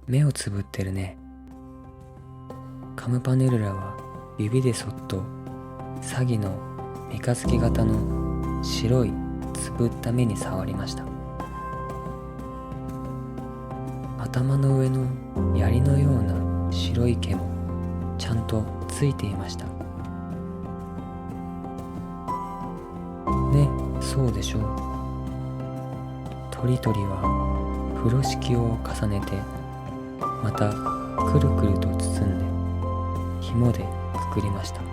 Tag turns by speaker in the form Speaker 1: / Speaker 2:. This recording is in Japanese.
Speaker 1: 目をつぶってるね。カムパネルラは指でそっとサギの三日月型の白いつぶった目に触りました。頭の上の槍のような白い毛もちゃんとついていました。ね、そうでしょう。鳥鳥は風呂敷を重ねて、またくるくると包んで紐でくくりました。